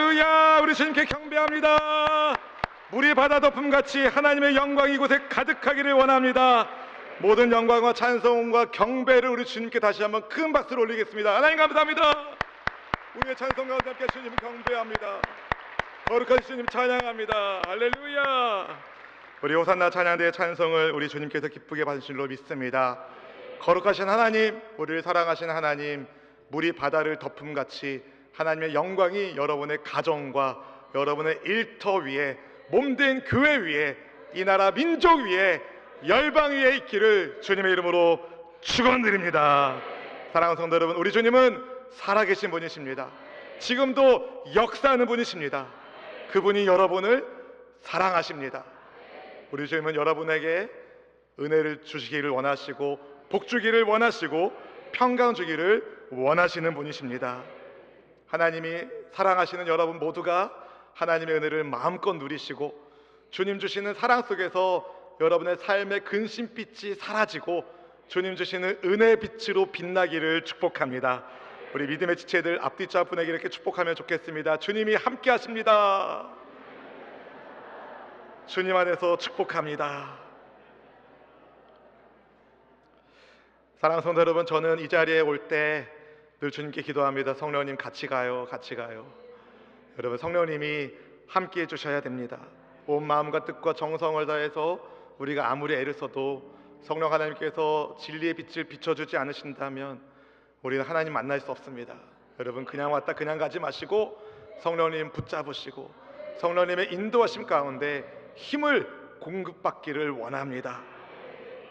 할렐루야. 우리 주님께 경배합니다. 물이 바다 덮음같이 하나님의 영광이 이곳에 가득하기를 원합니다. 모든 영광과 찬송과 경배를 우리 주님께 다시 한번 큰 박수를 올리겠습니다. 하나님 감사합니다. 우리의 찬송 가운데 함께 주님 경배합니다. 거룩한 주님 찬양합니다. 할렐루야. 우리 호산나 찬양대의 찬송을 우리 주님께서 기쁘게 받으신 줄로 믿습니다. 거룩하신 하나님, 우리를 사랑하신 하나님, 물이 바다를 덮음같이 하나님의 영광이 여러분의 가정과 여러분의 일터 위에, 몸된 교회 위에, 이 나라 민족 위에, 열방 위에 있기를 주님의 이름으로 축원드립니다. 사랑하는 성도 여러분, 우리 주님은 살아계신 분이십니다. 지금도 역사하는 분이십니다. 그분이 여러분을 사랑하십니다. 우리 주님은 여러분에게 은혜를 주시기를 원하시고, 복 주기를 원하시고, 평강 주기를 원하시는 분이십니다. 하나님이 사랑하시는 여러분 모두가 하나님의 은혜를 마음껏 누리시고, 주님 주시는 사랑 속에서 여러분의 삶의 근심빛이 사라지고 주님 주시는 은혜의 빛으로 빛나기를 축복합니다. 우리 믿음의 지체들 앞뒤자 분에게 이렇게 축복하면 좋겠습니다. 주님이 함께 하십니다. 주님 안에서 축복합니다. 사랑하는 성도 여러분, 저는 이 자리에 올 때 늘 주님께 기도합니다. 성령님 같이 가요, 같이 가요. 여러분, 성령님이 함께 해주셔야 됩니다. 온 마음과 뜻과 정성을 다해서 우리가 아무리 애를 써도 성령 하나님께서 진리의 빛을 비춰주지 않으신다면 우리는 하나님 만날 수 없습니다. 여러분, 그냥 왔다 그냥 가지 마시고 성령님 붙잡으시고 성령님의 인도하심 가운데 힘을 공급받기를 원합니다.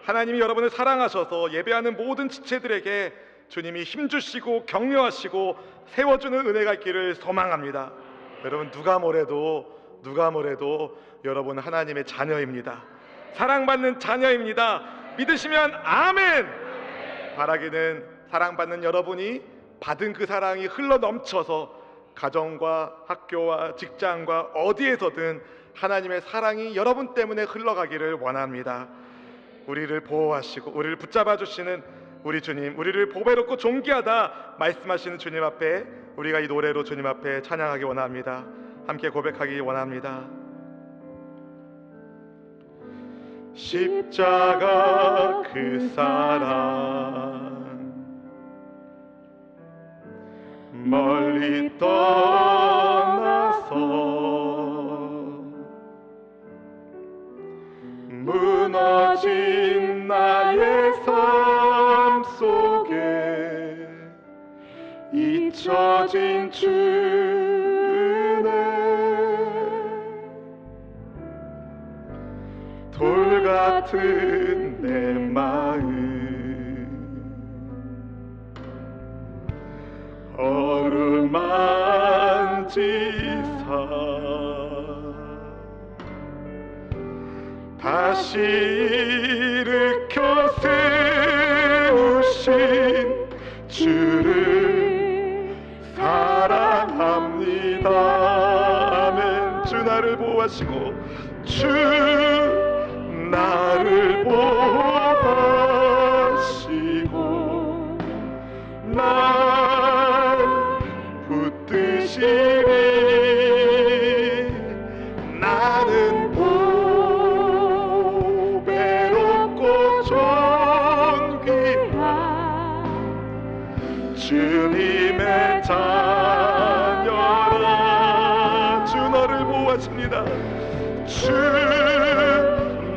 하나님이 여러분을 사랑하셔서 예배하는 모든 지체들에게 주님이 힘주시고 격려하시고 세워주는 은혜가 있기를 소망합니다. 여러분, 누가 뭐래도 여러분은 하나님의 자녀입니다. 사랑받는 자녀입니다. 믿으시면 아멘. 바라기는 사랑받는 여러분이 받은 그 사랑이 흘러 넘쳐서 가정과 학교와 직장과 어디에서든 하나님의 사랑이 여러분 때문에 흘러가기를 원합니다. 우리를 보호하시고 우리를 붙잡아 주시는 우리 주님, 우리를 보배롭고 존귀하다 말씀하시는 주님 앞에 우리가 이 노래로 주님 앞에 찬양하기 원합니다. 함께 고백하기 원합니다. 십자가 그 사랑 멀리 떠나서 무너진 나의 삶 속에 잊혀진 주 은혜, 돌 같은 내 마음 어루만지사 다시 일으켜 세우신 주를 사랑합니다. 아멘. 주 나를 보호하시고 주 나를 보호하시고 날 붙드시니 나는 보배롭고 존귀한 주님의 자녀라. 주 너를 보호하십니다. 주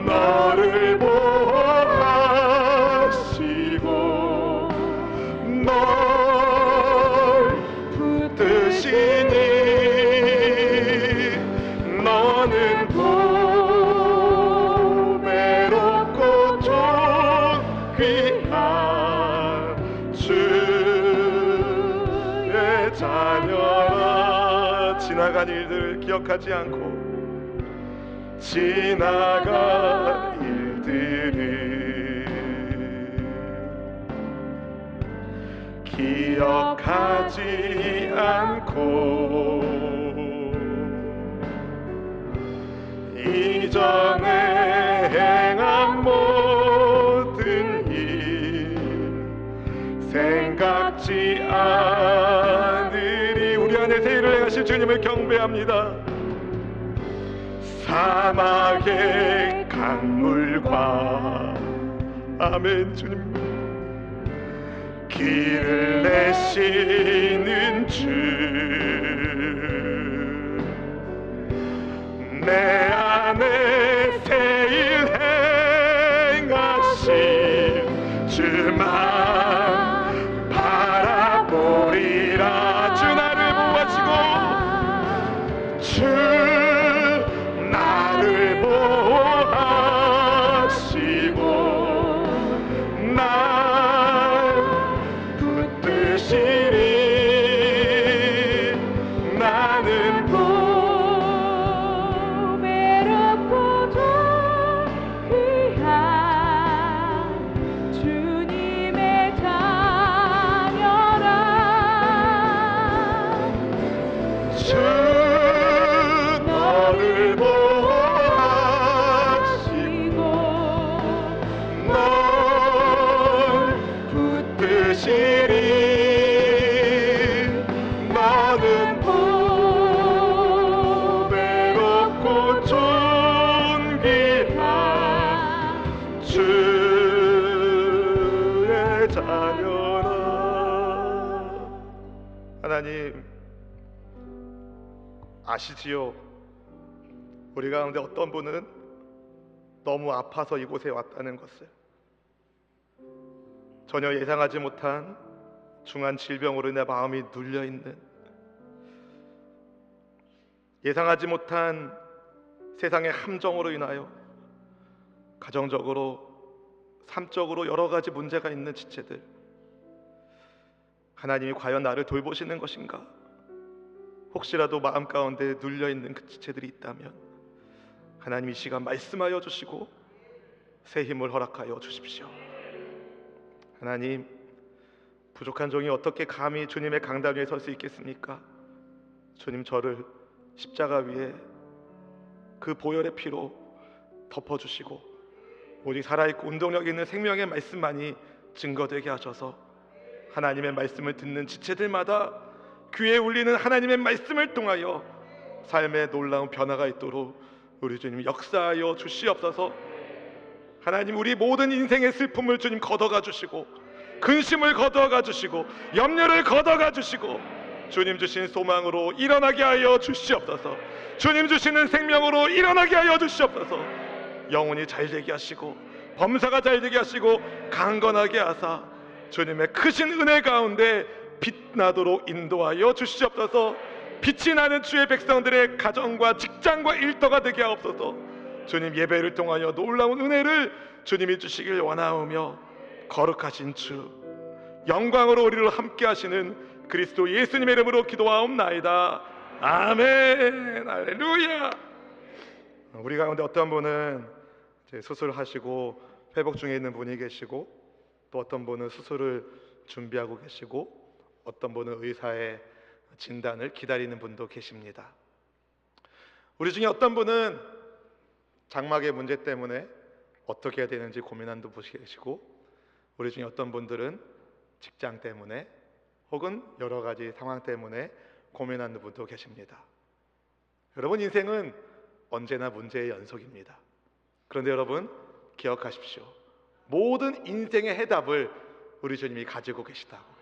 너를 보호하시고 널 붙드시니 너는 보배롭고 존귀한 주의 자녀라. 지나간 일들을 기억하지 않고 지나간 일들을 기억하지 않고 이전에 행한 모든 일 생각지 않으리. 우리 안에 새 일을 행하실 주님을 경배합니다. 사막의 강물과 아멘 주님 길을 내시는 주 내 안에 새 일 행하신 주만 바라보리라. 주 나를 보호하시고 주 나를 보호하시고 날 붙드시리. 나는 보배롭고도 귀한 주님의 자녀라. 주 너를 보호하시고 널 붙드시리. 나는 보배롭고 존귀한 주의 자녀라. 하나님 아시지요? 우리 가운데 어떤 분은 너무 아파서 이곳에 왔다는 것을, 전혀 예상하지 못한 중한 질병으로 내 마음이 눌려있는, 예상하지 못한 세상의 함정으로 인하여 가정적으로 삶적으로 여러 가지 문제가 있는 지체들, 하나님이 과연 나를 돌보시는 것인가? 혹시라도 마음 가운데 눌려있는 그 지체들이 있다면 하나님 이 시간 말씀하여 주시고 새 힘을 허락하여 주십시오. 하나님, 부족한 종이 어떻게 감히 주님의 강단 위에 설 수 있겠습니까? 주님, 저를 십자가 위에 그 보혈의 피로 덮어주시고 오직 살아있고 운동력 있는 생명의 말씀만이 증거되게 하셔서 하나님의 말씀을 듣는 지체들마다 귀에 울리는 하나님의 말씀을 통하여 삶의 놀라운 변화가 있도록 우리 주님 역사하여 주시옵소서. 하나님, 우리 모든 인생의 슬픔을 주님 걷어가 주시고 근심을 걷어가 주시고 염려를 걷어가 주시고 주님 주신 소망으로 일어나게 하여 주시옵소서. 주님 주시는 생명으로 일어나게 하여 주시옵소서. 영혼이 잘되게 하시고 범사가 잘되게 하시고 강건하게 하사 주님의 크신 은혜 가운데 빛나도록 인도하여 주시옵소서. 빛이 나는 주의 백성들의 가정과 직장과 일터가 되게 하옵소서. 주님, 예배를 통하여 놀라운 은혜를 주님이 주시길 원하오며 거룩하신 주 영광으로 우리를 함께 하시는 그리스도 예수님의 이름으로 기도하옵나이다. 아멘. 할렐루야. 우리 가운데 어떤 분은 수술하시고 회복 중에 있는 분이 계시고, 또 어떤 분은 수술을 준비하고 계시고, 어떤 분은 의사의 진단을 기다리는 분도 계십니다. 우리 중에 어떤 분은 장막의 문제 때문에 어떻게 해야 되는지 고민하는 분도 계시고, 우리 중에 어떤 분들은 직장 때문에 혹은 여러 가지 상황 때문에 고민하는 분도 계십니다. 여러분, 인생은 언제나 문제의 연속입니다. 그런데 여러분 기억하십시오. 모든 인생의 해답을 우리 주님이 가지고 계시다고.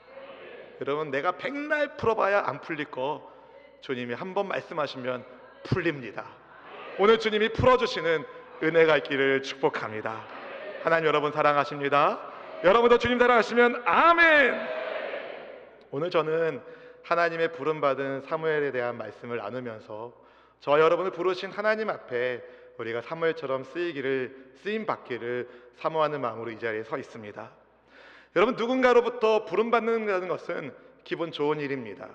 여러분, 내가 백날 풀어봐야 안 풀릴 거 주님이 한 번 말씀하시면 풀립니다. 오늘 주님이 풀어주시는 은혜가 있기를 축복합니다. 하나님 여러분 사랑하십니다. 여러분도 주님 사랑하시면 아멘. 오늘 저는 하나님의 부름받은 사무엘에 대한 말씀을 나누면서 저와 여러분을 부르신 하나님 앞에 우리가 사무엘처럼 쓰임받기를 사모하는 마음으로 이 자리에 서 있습니다. 여러분, 누군가로부터 부름받는다는 것은 기분 좋은 일입니다.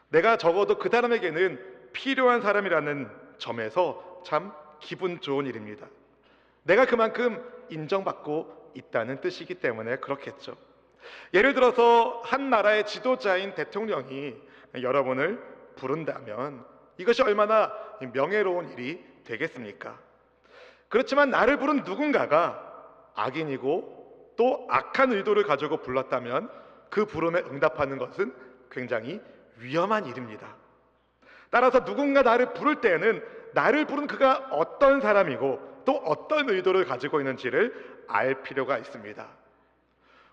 내가 적어도 그 사람에게는 필요한 사람이라는 점에서 참 기분 좋은 일입니다. 내가 그만큼 인정받고 있다는 뜻이기 때문에 그렇겠죠. 예를 들어서 한 나라의 지도자인 대통령이 여러분을 부른다면 이것이 얼마나 명예로운 일이 되겠습니까? 그렇지만 나를 부른 누군가가 악인이고 또 악한 의도를 가지고 불렀다면 그 부름에 응답하는 것은 굉장히 위험한 일입니다. 따라서 누군가 나를 부를 때에는 나를 부른 그가 어떤 사람이고 또 어떤 의도를 가지고 있는지를 알 필요가 있습니다.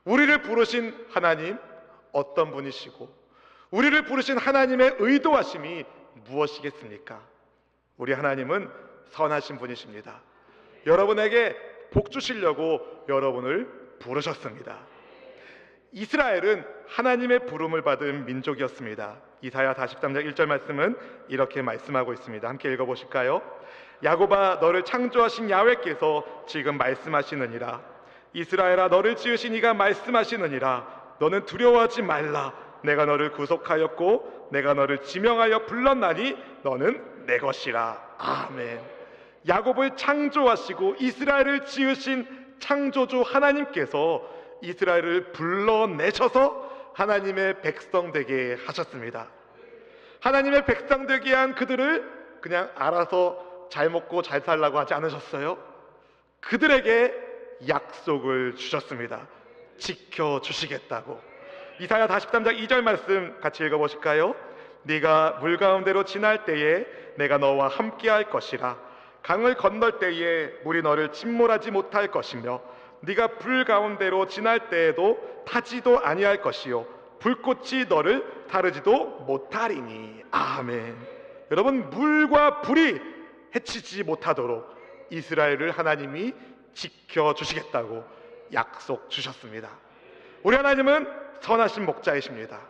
우리를 부르신 하나님 어떤 분이시고 우리를 부르신 하나님의 의도하심이 무엇이겠습니까? 우리 하나님은 선하신 분이십니다. 여러분에게 복 주시려고 여러분을 부르셨습니다. 이스라엘은 하나님의 부름을 받은 민족이었습니다. 이사야 43장 1절 말씀은 이렇게 말씀하고 있습니다. 함께 읽어보실까요? 야곱아, 너를 창조하신 야훼께서 지금 말씀하시느니라. 이스라엘아, 너를 지으신 이가 말씀하시느니라. 너는 두려워하지 말라. 내가 너를 구속하였고 내가 너를 지명하여 불렀나니 너는 내 것이라. 아멘. 야곱을 창조하시고 이스라엘을 지으신 창조주 하나님께서 이스라엘을 불러내셔서 하나님의 백성 되게 하셨습니다. 하나님의 백성 되게 한 그들을 그냥 알아서 잘 먹고 잘 살라고 하지 않으셨어요. 그들에게 약속을 주셨습니다. 지켜주시겠다고. 이사야 43장 2절 말씀 같이 읽어보실까요? 네가 물 가운데로 지날 때에 내가 너와 함께 할 것이라. 강을 건널 때에 물이 너를 침몰하지 못할 것이며 네가 불 가운데로 지날 때에도 타지도 아니할 것이요 불꽃이 너를 타르지도 못하리니. 아멘. 여러분, 물과 불이 해치지 못하도록 이스라엘을 하나님이 지켜주시겠다고 약속 주셨습니다. 우리 하나님은 선하신 목자이십니다.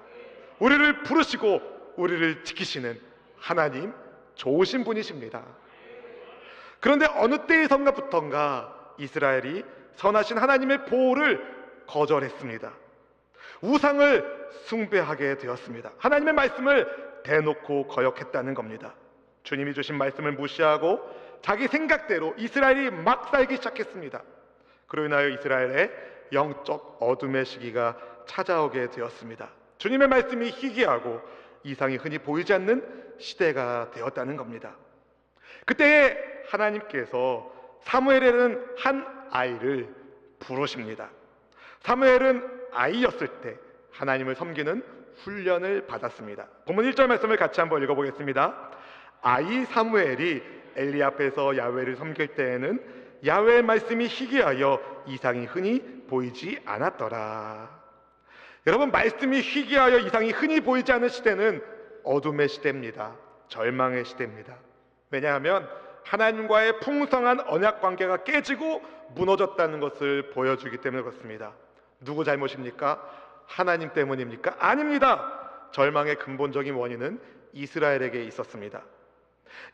우리를 부르시고 우리를 지키시는 하나님, 좋으신 분이십니다. 그런데 어느 때에선가부턴가 이스라엘이 선하신 하나님의 보호를 거절했습니다. 우상을 숭배하게 되었습니다. 하나님의 말씀을 대놓고 거역했다는 겁니다. 주님이 주신 말씀을 무시하고 자기 생각대로 이스라엘이 막 살기 시작했습니다. 그로 인하여 이스라엘의 영적 어둠의 시기가 찾아오게 되었습니다. 주님의 말씀이 희귀하고 이상이 흔히 보이지 않는 시대가 되었다는 겁니다. 그때에 하나님께서 사무엘이라는 한 아이를 부르십니다. 사무엘은 아이였을 때 하나님을 섬기는 훈련을 받았습니다. 본문 1절 말씀을 같이 한번 읽어보겠습니다. 아이 사무엘이 엘리 앞에서 야훼를 섬길 때에는 야훼의 말씀이 희귀하여 이상이 흔히 보이지 않았더라. 여러분, 말씀이 희귀하여 이상이 흔히 보이지 않은 시대는 어둠의 시대입니다. 절망의 시대입니다. 왜냐하면 하나님과의 풍성한 언약 관계가 깨지고 무너졌다는 것을 보여주기 때문에 그렇습니다. 누구 잘못입니까? 하나님 때문입니까? 아닙니다. 절망의 근본적인 원인은 이스라엘에게 있었습니다.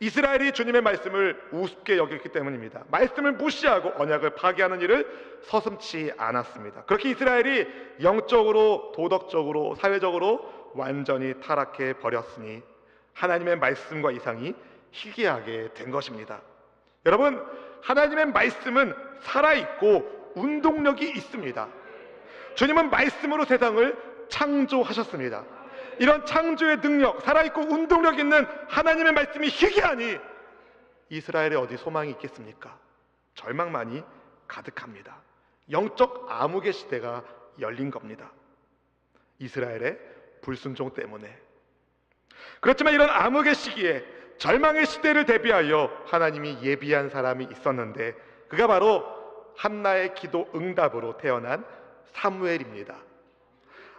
이스라엘이 주님의 말씀을 우습게 여겼기 때문입니다. 말씀을 무시하고 언약을 파괴하는 일을 서슴지 않았습니다. 그렇게 이스라엘이 영적으로, 도덕적으로, 사회적으로 완전히 타락해 버렸으니 하나님의 말씀과 이상이 희귀하게 된 것입니다. 여러분, 하나님의 말씀은 살아있고 운동력이 있습니다. 주님은 말씀으로 세상을 창조하셨습니다. 이런 창조의 능력, 살아있고 운동력 있는 하나님의 말씀이 희귀하니 이스라엘에 어디 소망이 있겠습니까? 절망만이 가득합니다. 영적 암흑의 시대가 열린 겁니다. 이스라엘의 불순종 때문에. 그렇지만 이런 암흑의 시기에 절망의 시대를 대비하여 하나님이 예비한 사람이 있었는데 그가 바로 한나의 기도 응답으로 태어난 사무엘입니다.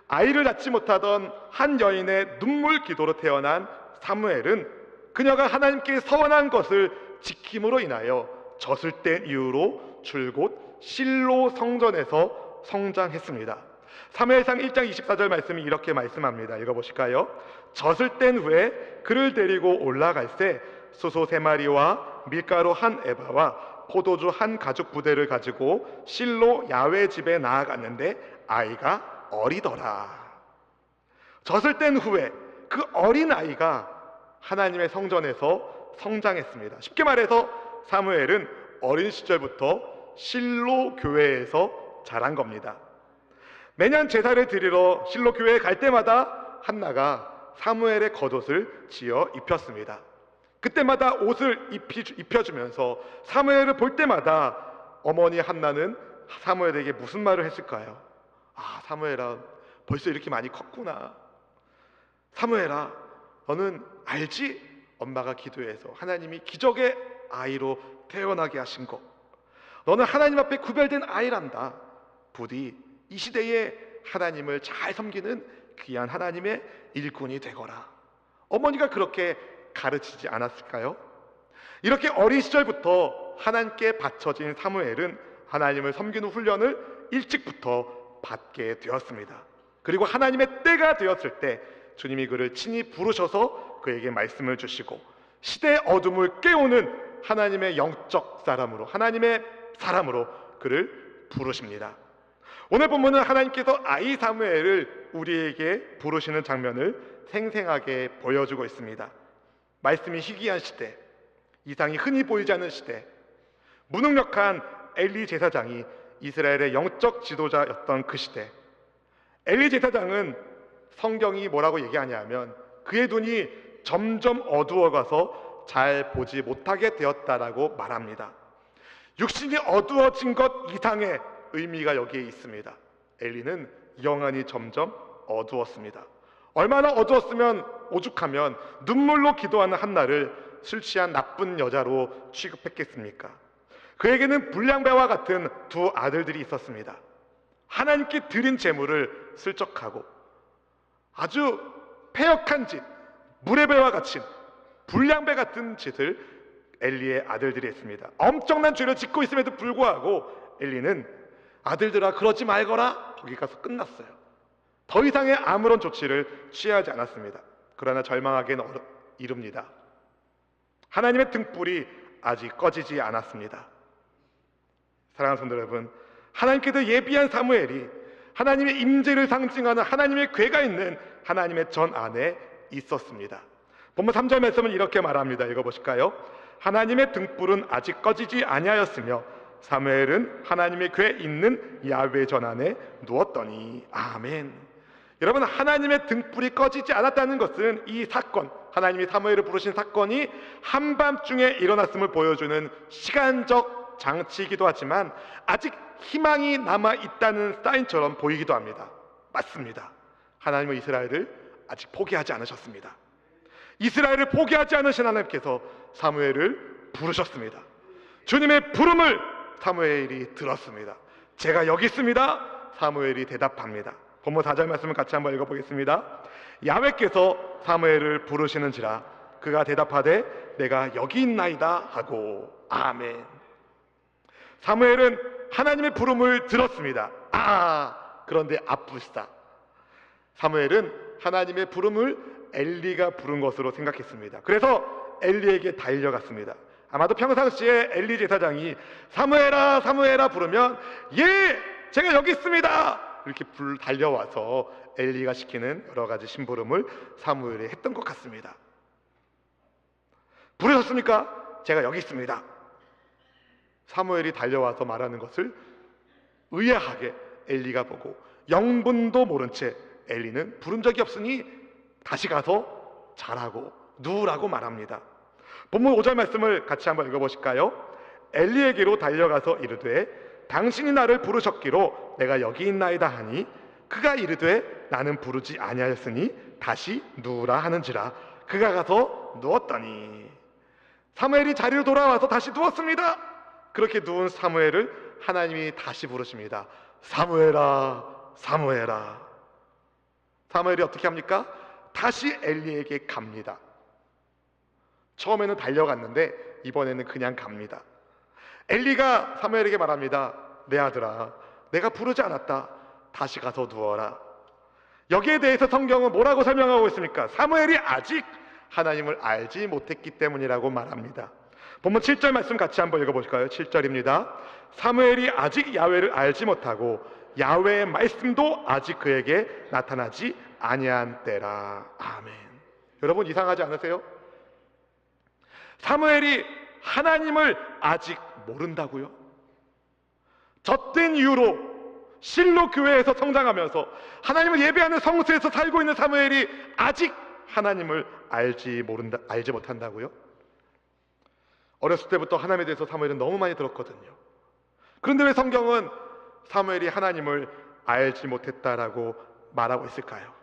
아이를 낳지 못하던 한 여인의 눈물 기도로 태어난 사무엘은 그녀가 하나님께 서원한 것을 지킴으로 인하여 젖을 뗀 이후로 줄곧 실로 성전에서 성장했습니다. 사무엘상 1장 24절 말씀이 이렇게 말씀합니다. 읽어보실까요? 젖을 뗀 후에 그를 데리고 올라갈새 수소 3마리와 밀가루 1에바와 포도주 1가죽 부대를 가지고 실로 야훼 집에 나아갔는데 아이가 어리더라. 젖을 뗀 후에 그 어린 아이가 하나님의 성전에서 성장했습니다. 쉽게 말해서 사무엘은 어린 시절부터 실로 교회에서 자란 겁니다. 매년 제사를 드리러 실로 교회에 갈 때마다 한나가 사무엘의 겉옷을 지어 입혔습니다. 그때마다 옷을 입혀주면서 사무엘을 볼 때마다 어머니 한나는 사무엘에게 무슨 말을 했을까요? 아, 사무엘아, 벌써 이렇게 많이 컸구나. 사무엘아, 너는 알지? 엄마가 기도해서 하나님이 기적의 아이로 태어나게 하신 것, 너는 하나님 앞에 구별된 아이란다. 부디 이 시대에 하나님을 잘 섬기는 귀한 하나님의 일꾼이 되거라. 어머니가 그렇게 가르치지 않았을까요? 이렇게 어린 시절부터 하나님께 바쳐진 사무엘은 하나님을 섬기는 훈련을 일찍부터 받게 되었습니다. 그리고 하나님의 때가 되었을 때 주님이 그를 친히 부르셔서 그에게 말씀을 주시고 시대의 어둠을 깨우는 하나님의 영적 사람으로, 하나님의 사람으로 그를 부르십니다. 오늘 본문은 하나님께서 아이 사무엘을 우리에게 부르시는 장면을 생생하게 보여주고 있습니다. 말씀이 희귀한 시대, 이상이 흔히 보이지 않는 시대, 무능력한 엘리 제사장이 이스라엘의 영적 지도자였던 그 시대, 엘리 제사장은 성경이 뭐라고 얘기하냐면 그의 눈이 점점 어두워가서 잘 보지 못하게 되었다라고 말합니다. 육신이 어두워진 것 이상의 의미가 여기에 있습니다. 엘리는 영안이 점점 어두웠습니다. 얼마나 어두웠으면, 오죽하면 눈물로 기도하는 한나를 술 취한 나쁜 여자로 취급했겠습니까? 그에게는 불량배와 같은 두 아들들이 있었습니다. 하나님께 드린 제물을 슬쩍하고 아주 패역한 짓, 물의 배와 같이 불량배 같은 짓을 엘리의 아들들이 했습니다. 엄청난 죄를 짓고 있음에도 불구하고 엘리는 아들들아 그러지 말거라, 거기 가서 끝났어요. 더 이상의 아무런 조치를 취하지 않았습니다. 그러나 절망하기는 이릅니다. 하나님의 등불이 아직 꺼지지 않았습니다. 사랑하는 성도 여러분, 하나님께서 예비한 사무엘이 하나님의 임재를 상징하는 하나님의 궤가 있는 하나님의 전 안에 있었습니다. 본문 3절 말씀은 이렇게 말합니다. 읽어보실까요? 하나님의 등불은 아직 꺼지지 아니하였으며 사무엘은 하나님의 궤 있는 야훼 전 안에 누웠더니. 아멘. 여러분, 하나님의 등불이 꺼지지 않았다는 것은 이 사건, 하나님이 사무엘을 부르신 사건이 한밤중에 일어났음을 보여주는 시간적 장치이기도 하지만 아직 희망이 남아있다는 사인처럼 보이기도 합니다. 맞습니다. 하나님은 이스라엘을 아직 포기하지 않으셨습니다. 이스라엘을 포기하지 않으신 하나님께서 사무엘을 부르셨습니다. 주님의 부름을 사무엘이 들었습니다. 제가 여기 있습니다. 사무엘이 대답합니다. 본문 4절 말씀을 같이 한번 읽어보겠습니다. 야훼께서 사무엘을 부르시는지라 그가 대답하되 내가 여기 있나이다 하고. 아멘. 사무엘은 하나님의 부름을 들었습니다. 그런데 아프시다. 사무엘은 하나님의 부름을 엘리가 부른 것으로 생각했습니다. 그래서 엘리에게 달려갔습니다. 아마도 평상시에 엘리 제사장이 사무엘아 사무엘아 부르면 예 제가 여기 있습니다 이렇게 달려와서 엘리가 시키는 여러 가지 심부름을 사무엘이 했던 것 같습니다. 부르셨습니까? 제가 여기 있습니다. 사무엘이 달려와서 말하는 것을 의아하게 엘리가 보고 영분도 모른 채 엘리는 부른 적이 없으니 다시 가서 자라고 누우라고 말합니다. 본문 5절 말씀을 같이 한번 읽어보실까요? 엘리에게로 달려가서 이르되 당신이 나를 부르셨기로 내가 여기 있나이다 하니 그가 이르되 나는 부르지 아니하였으니 다시 누우라 하는지라 그가 가서 누웠더니. 사무엘이 자리로 돌아와서 다시 누웠습니다. 그렇게 누운 사무엘을 하나님이 다시 부르십니다. 사무엘아 사무엘아. 사무엘이 어떻게 합니까? 다시 엘리에게 갑니다. 처음에는 달려갔는데 이번에는 그냥 갑니다. 엘리가 사무엘에게 말합니다. 내 아들아 내가 부르지 않았다. 다시 가서 누워라. 여기에 대해서 성경은 뭐라고 설명하고 있습니까? 사무엘이 아직 하나님을 알지 못했기 때문이라고 말합니다. 본문 7절 말씀 같이 한번 읽어보실까요? 7절입니다. 사무엘이 아직 야훼를 알지 못하고 야훼의 말씀도 아직 그에게 나타나지 아니한 때라. 아멘. 여러분 이상하지 않으세요? 사무엘이 하나님을 아직 모른다고요? 젖된 이후로 실로 교회에서 성장하면서 하나님을 예배하는 성수에서 살고 있는 사무엘이 아직 하나님을 알지 못한다고요? 어렸을 때부터 하나님에 대해서 사무엘은 너무 많이 들었거든요. 그런데 왜 성경은 사무엘이 하나님을 알지 못했다라고 말하고 있을까요?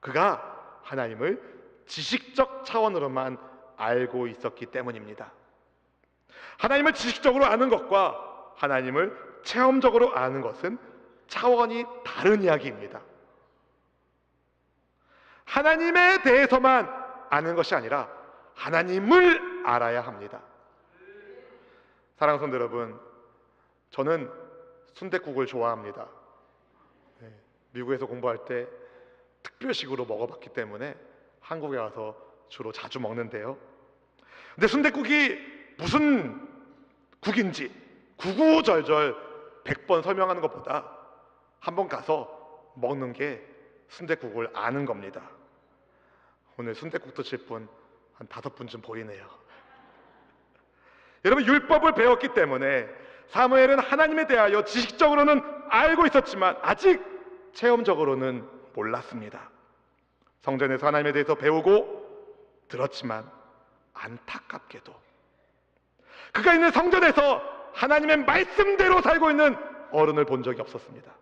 그가 하나님을 지식적 차원으로만 알고 있었기 때문입니다. 하나님을 지식적으로 아는 것과 하나님을 체험적으로 아는 것은 차원이 다른 이야기입니다. 하나님에 대해서만 아는 것이 아니라 하나님을 알아야 합니다. 사랑하는 성도 여러분, 저는 순댓국을 좋아합니다. 미국에서 공부할 때 특별식으로 먹어봤기 때문에 한국에 와서 주로 자주 먹는데요. 근데 순댓국이 무슨 국인지 구구절절 100번 설명하는 것보다 한번 가서 먹는 게 순댓국을 아는 겁니다. 오늘 순댓국 드실 분 한 5분쯤 보이네요. 여러분, 율법을 배웠기 때문에 사무엘은 하나님에 대하여 지식적으로는 알고 있었지만 아직 체험적으로는 몰랐습니다. 성전에서 하나님에 대해서 배우고 들었지만 안타깝게도 그가 있는 성전에서 하나님의 말씀대로 살고 있는 어른을 본 적이 없었습니다.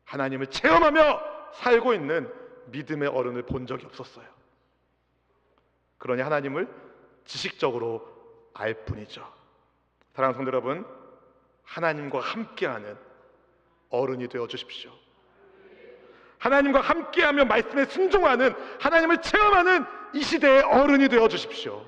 하나님을 체험하며 살고 있는 믿음의 어른을 본 적이 없었어요. 그러니 하나님을 지식적으로 알 뿐이죠. 사랑하는 성도 여러분, 하나님과 함께하는 어른이 되어 주십시오. 하나님과 함께하며 말씀에 순종하는, 하나님을 체험하는 이 시대의 어른이 되어 주십시오.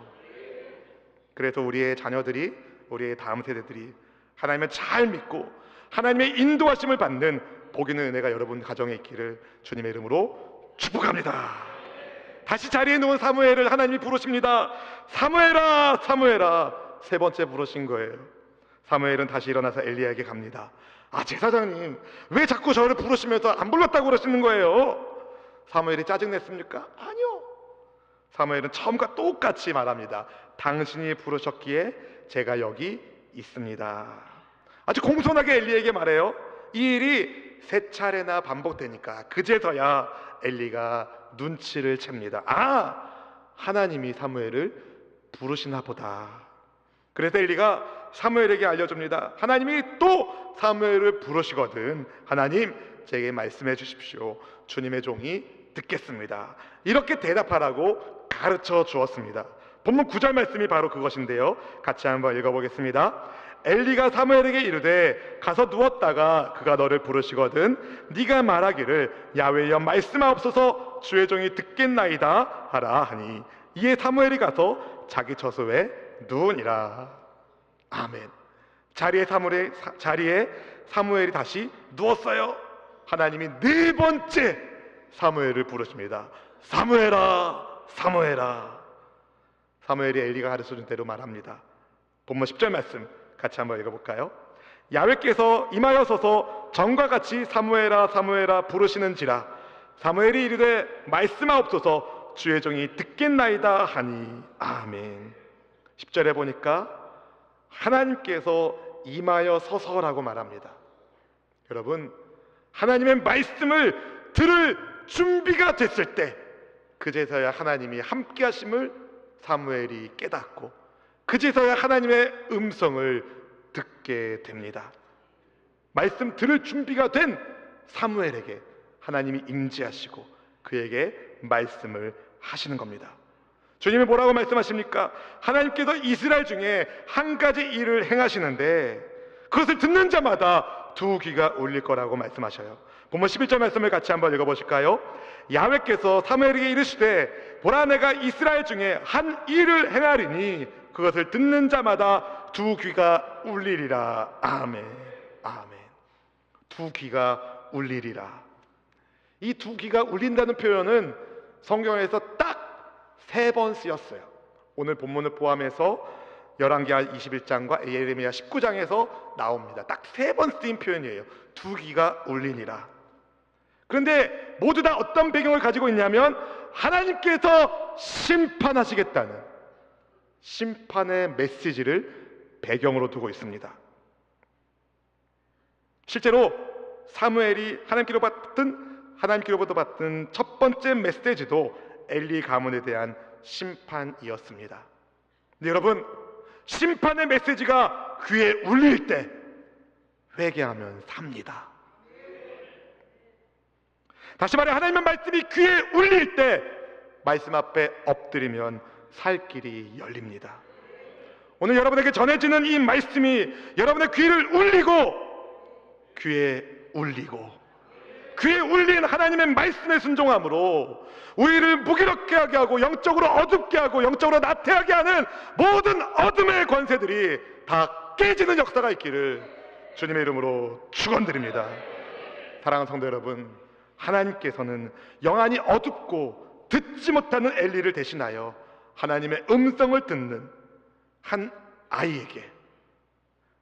그래서 우리의 자녀들이, 우리의 다음 세대들이 하나님을 잘 믿고 하나님의 인도하심을 받는 복 있는 은혜가 여러분 가정에 있기를 주님의 이름으로 축복합니다. 다시 자리에 누운 사무엘을 하나님이 부르십니다. 사무엘아, 사무엘아. 3번째 부르신 거예요. 사무엘은 다시 일어나서 엘리야에게 갑니다. 아, 제사장님, 왜 자꾸 저를 부르시면서 안 불렀다고 그러시는 거예요? 사무엘이 짜증냈습니까? 아니요. 사무엘은 처음과 똑같이 말합니다. 당신이 부르셨기에 제가 여기 있습니다. 아주 공손하게 엘리야에게 말해요. 이 일이 3차례나 반복되니까 그제서야 엘리가 눈치를 챕니다. 아, 하나님이 사무엘을 부르시나 보다. 그래서 엘리가 사무엘에게 알려줍니다. 하나님이 또 사무엘을 부르시거든 하나님, 제게 말씀해 주십시오. 주님의 종이 듣겠습니다. 이렇게 대답하라고 가르쳐 주었습니다. 본문 9절 말씀이 바로 그것인데요. 같이 한번 읽어보겠습니다. 엘리가 사무엘에게 이르되 가서 누웠다가 그가 너를 부르시거든 네가 말하기를 야훼여 말씀하옵소서 주의 종이 듣겠나이다 하라 하니 이에 사무엘이 가서 자기 처소에 누우니라. 아멘. 자리에 사무엘이 다시 누웠어요. 하나님이 4번째 사무엘을 부르십니다. 사무엘아, 사무엘아. 사무엘이 엘리가 가르쳐준 대로 말합니다. 본문 10절 말씀 같이 한번 읽어볼까요? 야훼께서 임하여서서 전과 같이 사무엘아 사무엘아 부르시는지라. 사무엘이 이르되 말씀하옵소서 주의 종이 듣겠나이다 하니. 아멘. 10절에 보니까 하나님께서 임하여 서서라고 말합니다. 여러분, 하나님의 말씀을 들을 준비가 됐을 때 그제서야 하나님이 함께 하심을 사무엘이 깨닫고 그제서야 하나님의 음성을 듣게 됩니다. 말씀 들을 준비가 된 사무엘에게 하나님이 임재하시고 그에게 말씀을 하시는 겁니다. 주님이 뭐라고 말씀하십니까? 하나님께서 이스라엘 중에 한 가지 일을 행하시는데 그것을 듣는 자마다 2귀가 울릴 거라고 말씀하셔요. 본문 11절 말씀을 같이 한번 읽어보실까요? 야훼께서 사무엘에게 이르시되 보라, 내가 이스라엘 중에 한 일을 행하리니 그것을 듣는 자마다 2귀가 울리리라. 아멘. 아멘. 2귀가 울리리라. 이 2귀가 울린다는 표현은 성경에서 딱 3번 쓰였어요. 오늘 본문을 포함해서 열왕기하 21장과 예레미야 19장에서 나옵니다. 딱 3번 쓰인 표현이에요. 2귀가 울리니라. 그런데 모두 다 어떤 배경을 가지고 있냐면 하나님께서 심판하시겠다는 심판의 메시지를 배경으로 두고 있습니다. 실제로 사무엘이 하나님께로부터 받은 첫 번째 메시지도 엘리 가문에 대한 심판이었습니다. 근데 여러분, 심판의 메시지가 귀에 울릴 때 회개하면 삽니다. 다시 말해 하나님의 말씀이 귀에 울릴 때 말씀 앞에 엎드리면 살 길이 열립니다. 오늘 여러분에게 전해지는 이 말씀이 여러분의 귀를 귀에 울린 하나님의 말씀에 순종함으로 우리를 무기력게 하게 하고 영적으로 어둡게 하고 영적으로 나태하게 하는 모든 어둠의 권세들이 다 깨지는 역사가 있기를 주님의 이름으로 축원드립니다. 사랑하는 성도 여러분, 하나님께서는 영안이 어둡고 듣지 못하는 엘리를 대신하여 하나님의 음성을 듣는 한 아이에게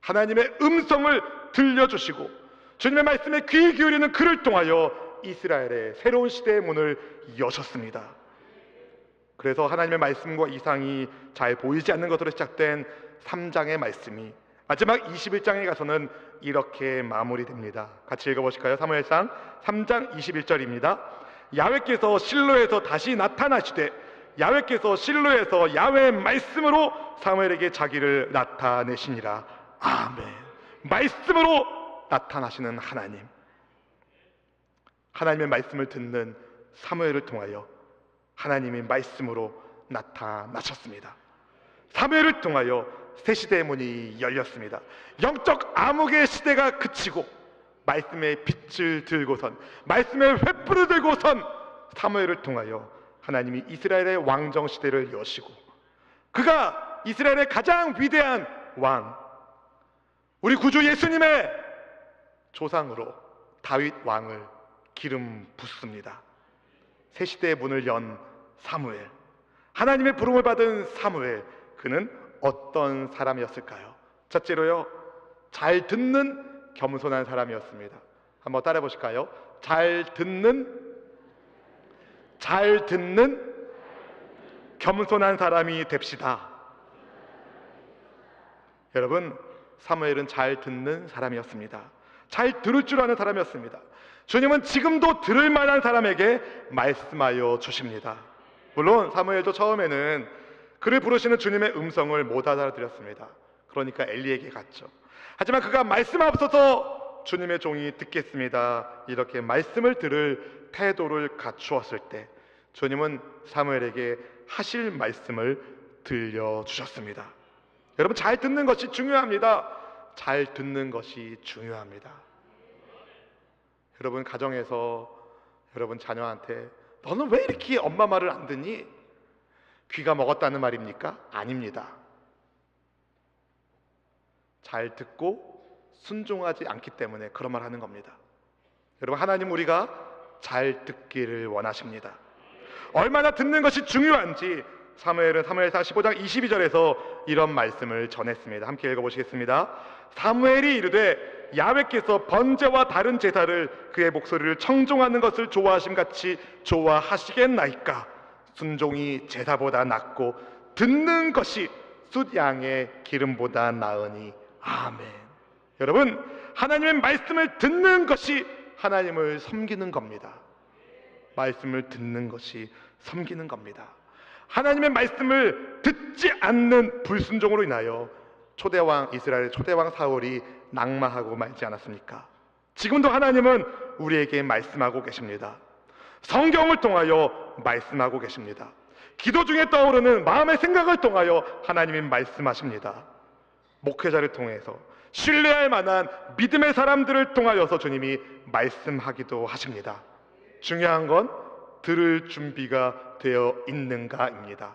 하나님의 음성을 들려주시고 주님의 말씀에 귀 기울이는 그를 통하여 이스라엘의 새로운 시대의 문을 여셨습니다. 그래서 하나님의 말씀과 이상이 잘 보이지 않는 것으로 시작된 3장의 말씀이 마지막 21장에 가서는 이렇게 마무리됩니다. 같이 읽어보실까요? 사무엘상 3장 21절입니다. 야훼께서 실로에서 다시 나타나시되 야훼께서 실로에서 야훼의 말씀으로 사무엘에게 자기를 나타내시니라. 아멘. 말씀으로 나타나시는 하나님, 하나님의 말씀을 듣는 사무엘을 통하여 하나님의 말씀으로 나타나셨습니다. 사무엘을 통하여 새 시대의 문이 열렸습니다. 영적 암흑의 시대가 그치고 말씀의 빛을 들고선, 말씀의 횃불을 들고선 사무엘을 통하여 하나님이 이스라엘의 왕정 시대를 여시고 그가 이스라엘의 가장 위대한 왕, 우리 구주 예수님의 조상으로 다윗 왕을 기름 붓습니다. 새 시대의 문을 연 사무엘, 하나님의 부름을 받은 사무엘, 그는 어떤 사람이었을까요? 첫째로요, 잘 듣는 겸손한 사람이었습니다. 한번 따라해 보실까요? 잘 듣는 겸손한 사람이 됩시다. 여러분, 사무엘은 잘 듣는 사람이었습니다. 잘 들을 줄 아는 사람이었습니다. 주님은 지금도 들을 만한 사람에게 말씀하여 주십니다. 물론 사무엘도 처음에는 그를 부르시는 주님의 음성을 못 알아들었습니다. 그러니까 엘리에게 갔죠. 하지만 그가 말씀하옵소서, 주님의 종이 듣겠습니다, 이렇게 말씀을 들을 태도를 갖추었을 때 주님은 사무엘에게 하실 말씀을 들려주셨습니다. 여러분, 잘 듣는 것이 중요합니다. 잘 듣는 것이 중요합니다. 여러분, 가정에서 여러분 자녀한테 너는 왜 이렇게 엄마 말을 안 듣니? 귀가 먹었다는 말입니까? 아닙니다. 잘 듣고 순종하지 않기 때문에 그런 말 하는 겁니다. 여러분, 하나님 우리가 잘 듣기를 원하십니다. 얼마나 듣는 것이 중요한지 사무엘은 사무엘상 15장 22절에서 이런 말씀을 전했습니다. 함께 읽어보시겠습니다. 사무엘이 이르되 야훼께서 번제와 다른 제사를 그의 목소리를 청종하는 것을 좋아하심같이 좋아하시겠나이까? 순종이 제사보다 낫고 듣는 것이 숫양의 기름보다 나으니. 아멘. 여러분, 하나님의 말씀을 듣는 것이 하나님을 섬기는 겁니다. 말씀을 듣는 것이 섬기는 겁니다. 하나님의 말씀을 듣지 않는 불순종으로 인하여 초대왕, 이스라엘의 초대왕 사울이 낙마하고 말지 않았습니까? 지금도 하나님은 우리에게 말씀하고 계십니다. 성경을 통하여 말씀하고 계십니다. 기도 중에 떠오르는 마음의 생각을 통하여 하나님이 말씀하십니다. 목회자를 통해서, 신뢰할 만한 믿음의 사람들을 통하여서 주님이 말씀하기도 하십니다. 중요한 건 들을 준비가 되어 있는가입니다.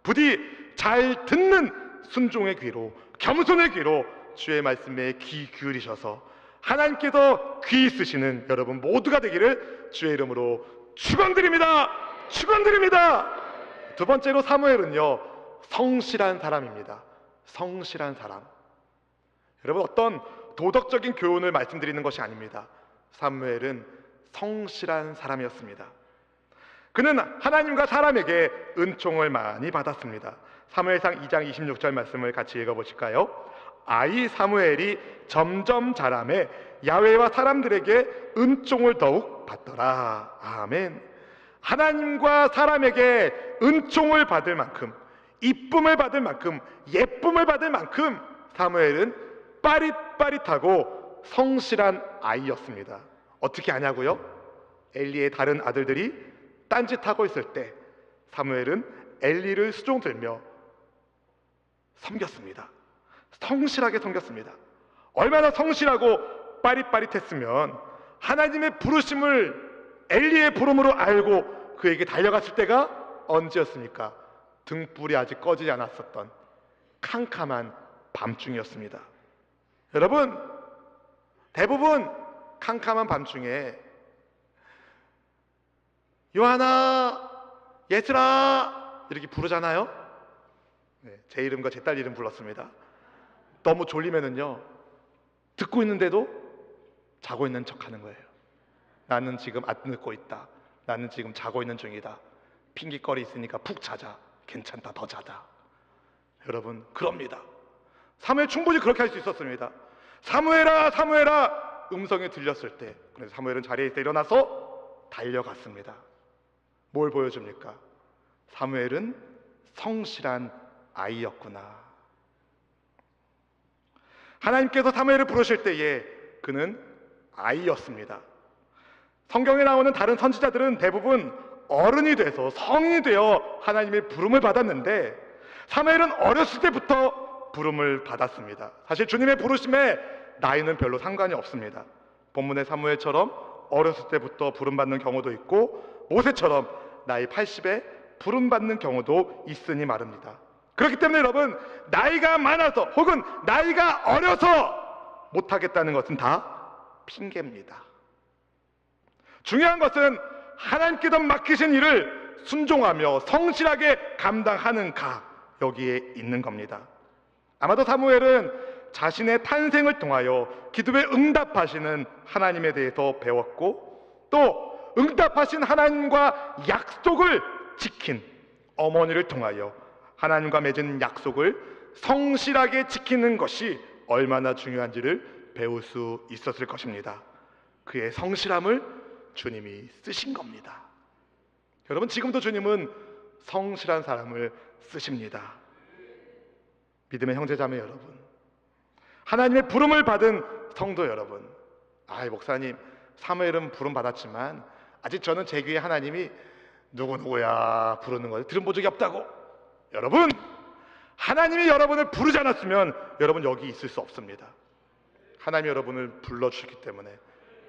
부디 잘 듣는 순종의 귀로, 겸손의 귀로 주의 말씀에 귀 기울이셔서 하나님께서 귀 쓰시는 여러분 모두가 되기를 주의 이름으로 축원드립니다. 축원드립니다. 두 번째로 사무엘은요, 성실한 사람입니다. 성실한 사람. 여러분, 어떤 도덕적인 교훈을 말씀드리는 것이 아닙니다. 사무엘은 성실한 사람이었습니다. 그는 하나님과 사람에게 은총을 많이 받았습니다. 사무엘상 2장 26절 말씀을 같이 읽어보실까요? 아이 사무엘이 점점 자라매 야훼와 사람들에게 은총을 더욱 받더라. 아멘. 하나님과 사람에게 은총을 받을 만큼, 이쁨을 받을 만큼, 예쁨을 받을 만큼 사무엘은 빠릿빠릿하고 성실한 아이였습니다. 어떻게 아냐고요? 엘리의 다른 아들들이 딴짓하고 있을 때 사무엘은 엘리를 수종들며 섬겼습니다. 성실하게 섬겼습니다. 얼마나 성실하고 빠릿빠릿했으면 하나님의 부르심을 엘리의 부름으로 알고 그에게 달려갔을 때가 언제였습니까? 등불이 아직 꺼지지 않았었던 캄캄한 밤중이었습니다. 여러분, 대부분 캄캄한 밤중에 요하나, 예슬아 이렇게 부르잖아요. 제 이름과 제 딸 이름 불렀습니다. 너무 졸리면은요, 듣고 있는데도 자고 있는 척하는 거예요. 나는 지금 안 듣고 있다. 나는 지금 자고 있는 중이다. 핑계거리 있으니까 푹 자자. 괜찮다, 더 자자. 여러분, 그럽니다. 사무엘 충분히 그렇게 할 수 있었습니다. 사무엘아, 사무엘아 음성이 들렸을 때, 그래서 사무엘은 자리에서 일어나서 달려갔습니다. 뭘 보여줍니까? 사무엘은 성실한 아이였구나. 하나님께서 사무엘을 부르실 때에 그는 아이였습니다. 성경에 나오는 다른 선지자들은 대부분 어른이 돼서 성인이 되어 하나님의 부름을 받았는데 사무엘은 어렸을 때부터 부름을 받았습니다. 사실 주님의 부르심에 나이는 별로 상관이 없습니다. 본문의 사무엘처럼 어렸을 때부터 부름받는 경우도 있고 모세처럼 나이 80에 부름받는 경우도 있으니 말입니다. 그렇기 때문에 여러분, 나이가 많아서 혹은 나이가 어려서 못하겠다는 것은 다 핑계입니다. 중요한 것은 하나님께서 맡기신 일을 순종하며 성실하게 감당하는가, 여기에 있는 겁니다. 아마도 사무엘은 자신의 탄생을 통하여 기도에 응답하시는 하나님에 대해서 배웠고 또 응답하신 하나님과 약속을 지킨 어머니를 통하여 하나님과 맺은 약속을 성실하게 지키는 것이 얼마나 중요한지를 배울 수 있었을 것입니다. 그의 성실함을 주님이 쓰신 겁니다. 여러분, 지금도 주님은 성실한 사람을 쓰십니다. 믿음의 형제자매 여러분, 하나님의 부름을 받은 성도 여러분, 목사님, 사무엘은 부름 받았지만 아직 저는 제 귀에 하나님이 누구누구야 부르는 걸 들어본 적이 없다고. 여러분, 하나님이 여러분을 부르지 않았으면 여러분 여기 있을 수 없습니다. 하나님이 여러분을 불러주셨기 때문에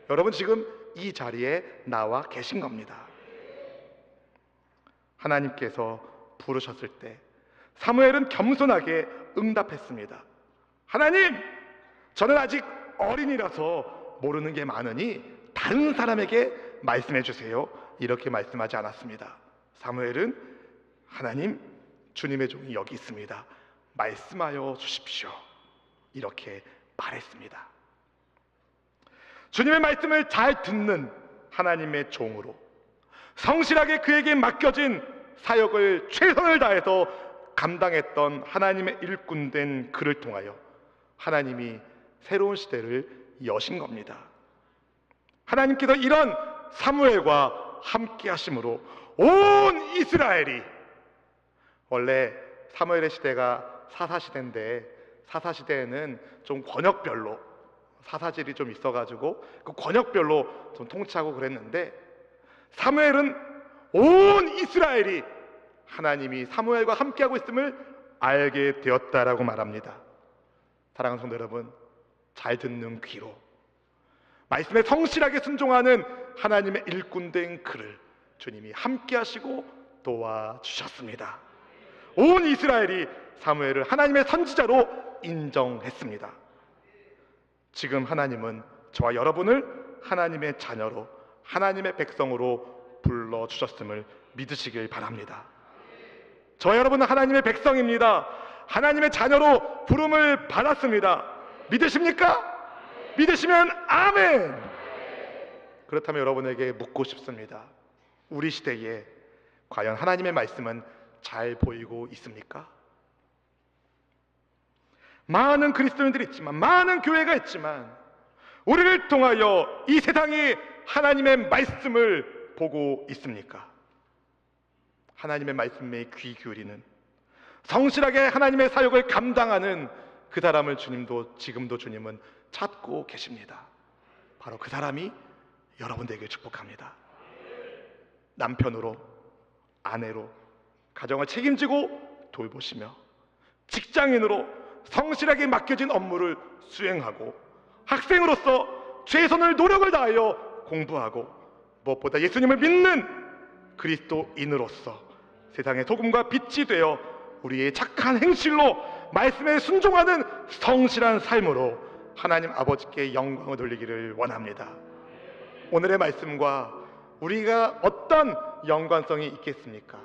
여러분 지금 이 자리에 나와 계신 겁니다. 하나님께서 부르셨을 때 사무엘은 겸손하게 응답했습니다. 하나님, 저는 아직 어린이라서 모르는 게 많으니 다른 사람에게 말씀해 주세요. 이렇게 말씀하지 않았습니다. 사무엘은 하나님, 주님의 종이 여기 있습니다. 말씀하여 주십시오. 이렇게 말했습니다. 주님의 말씀을 잘 듣는 하나님의 종으로 성실하게 그에게 맡겨진 사역을 최선을 다해서 감당했던 하나님의 일꾼된 그를 통하여 하나님이 새로운 시대를 여신 겁니다. 하나님께서 이런 사무엘과 함께 하심으로 온 이스라엘이, 원래 사무엘의 시대가 사사시대인데 사사시대에는 좀 권역별로 사사질이 좀 있어가지고 그 권역별로 좀 통치하고 그랬는데 사무엘은 온 이스라엘이 하나님이 사무엘과 함께하고 있음을 알게 되었다라고 말합니다. 사랑하는 성도 여러분, 잘 듣는 귀로 말씀에 성실하게 순종하는 하나님의 일꾼된 그를 주님이 함께하시고 도와주셨습니다. 온 이스라엘이 사무엘을 하나님의 선지자로 인정했습니다. 지금 하나님은 저와 여러분을 하나님의 자녀로, 하나님의 백성으로 불러주셨음을 믿으시길 바랍니다. 저와 여러분은 하나님의 백성입니다. 하나님의 자녀로 부름을 받았습니다. 믿으십니까? 믿으시면 아멘! 그렇다면 여러분에게 묻고 싶습니다. 우리 시대에 과연 하나님의 말씀은 잘 보이고 있습니까? 많은 그리스도인들이 있지만, 많은 교회가 있지만 우리를 통하여 이 세상이 하나님의 말씀을 보고 있습니까? 하나님의 말씀에 귀 기울이는, 성실하게 하나님의 사역을 감당하는 그 사람을 주님도, 지금도 주님은 찾고 계십니다. 바로 그 사람이 여러분 되길 축복합니다. 남편으로, 아내로, 가정을 책임지고 돌보시며 직장인으로 성실하게 맡겨진 업무를 수행하고 학생으로서 최선을 노력을 다하여 공부하고 무엇보다 예수님을 믿는 그리스도인으로서 세상의 소금과 빛이 되어 우리의 착한 행실로 말씀에 순종하는 성실한 삶으로 하나님 아버지께 영광을 돌리기를 원합니다. 오늘의 말씀과 우리가 어떤 연관성이 있겠습니까?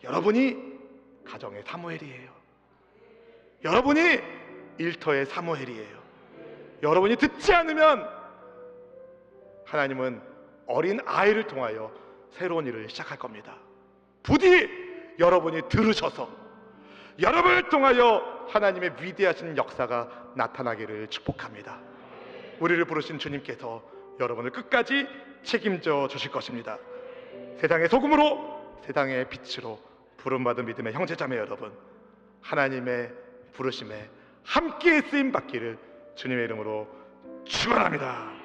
여러분이 가정의 사무엘이에요. 여러분이 일터의 사무엘이에요. 여러분이 듣지 않으면 하나님은 어린 아이를 통하여 새로운 일을 시작할 겁니다. 부디 여러분이 들으셔서 여러분을 통하여 하나님의 위대하신 역사가 나타나기를 축복합니다. 우리를 부르신 주님께서 여러분을 끝까지 책임져 주실 것입니다. 세상의 소금으로 세상의 빛으로 부름받은 믿음의 형제자매 여러분, 하나님의 부르심에 함께 쓰임 받기를 주님의 이름으로 축원합니다.